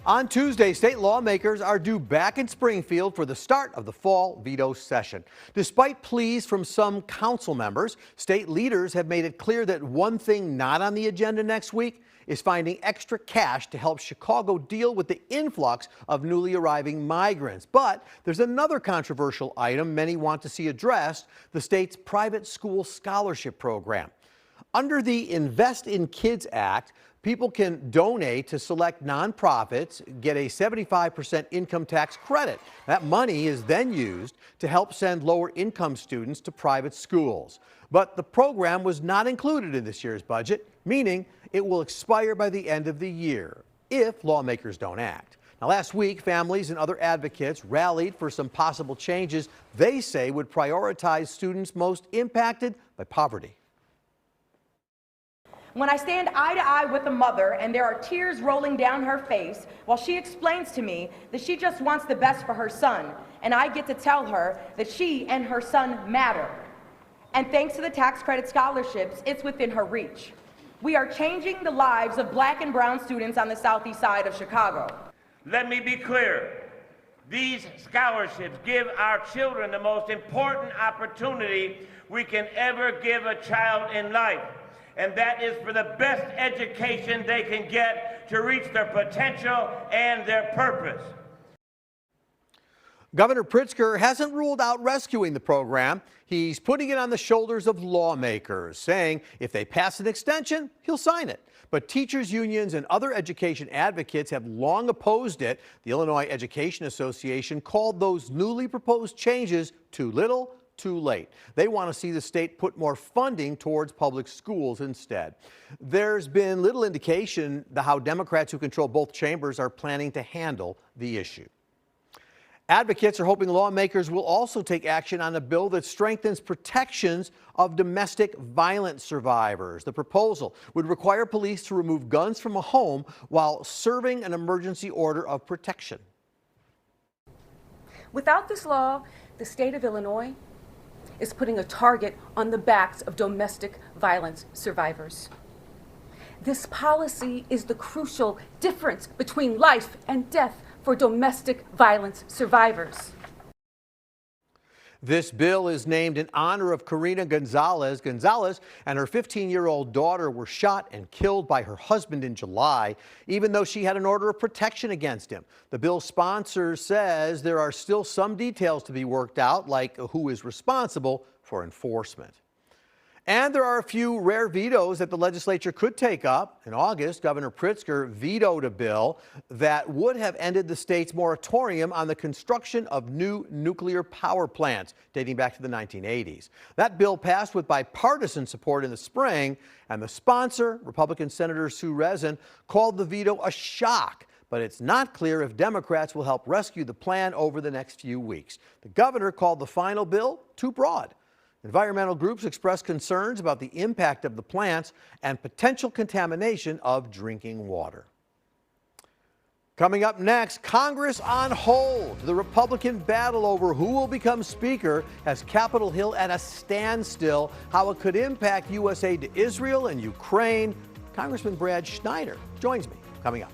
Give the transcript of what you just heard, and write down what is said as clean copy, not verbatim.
On Tuesday, state lawmakers are due back in Springfield for the start of the fall veto session. Despite pleas from some council members, state leaders have made it clear that one thing not on the agenda next week is finding extra cash to help Chicago deal with the influx of newly arriving migrants. But there's another controversial item many want to see addressed: the state's private school scholarship program. Under the Invest in Kids Act, people can donate to select nonprofits, get a 75% income tax credit. That money is then used to help send lower income students to private schools. But the program was not included in this year's budget, meaning it will expire by the end of the year if lawmakers don't act. Now, last week, families and other advocates rallied for some possible changes they say would prioritize students most impacted by poverty. When I stand eye to eye with a mother and there are tears rolling down her face while she explains to me that she just wants the best for her son, and I get to tell her that she and her son matter. And thanks to the tax credit scholarships, it's within her reach. We are changing the lives of Black and brown students on the southeast side of Chicago. Let me be clear. These scholarships give our children the most important opportunity we can ever give a child in life. And that is for the best education they can get to reach their potential and their purpose. Governor Pritzker hasn't ruled out rescuing the program. He's putting it on the shoulders of lawmakers, saying if they pass an extension, he'll sign it. But teachers unions and other education advocates have long opposed it. The Illinois Education Association called those newly proposed changes too little, too late. They want to see the state put more funding towards public schools instead. There's been little indication how Democrats who control both chambers are planning to handle the issue. Advocates are hoping lawmakers will also take action on a bill that strengthens protections of domestic violence survivors. The proposal would require police to remove guns from a home while serving an emergency order of protection. Without this law, the state of Illinois is putting a target on the backs of domestic violence survivors. This policy is the crucial difference between life and death for domestic violence survivors. This bill is named in honor of Karina Gonzalez. Gonzalez and her 15-year-old daughter were shot and killed by her husband in July, even though she had an order of protection against him. The bill's sponsor says there are still some details to be worked out, like who is responsible for enforcement. And there are a few rare vetoes that the legislature could take up. In August, Governor Pritzker vetoed a bill that would have ended the state's moratorium on the construction of new nuclear power plants dating back to the 1980s. That bill passed with bipartisan support in the spring, and the sponsor, Republican Senator Sue Rezin, called the veto a shock. But it's not clear if Democrats will help rescue the plan over the next few weeks. The governor called the final bill too broad. Environmental groups expressed concerns about the impact of the plants and potential contamination of drinking water. Coming up next, Congress on hold. The Republican battle over who will become Speaker has Capitol Hill at a standstill. How it could impact U.S. aid to Israel and Ukraine. Congressman Brad Schneider joins me coming up.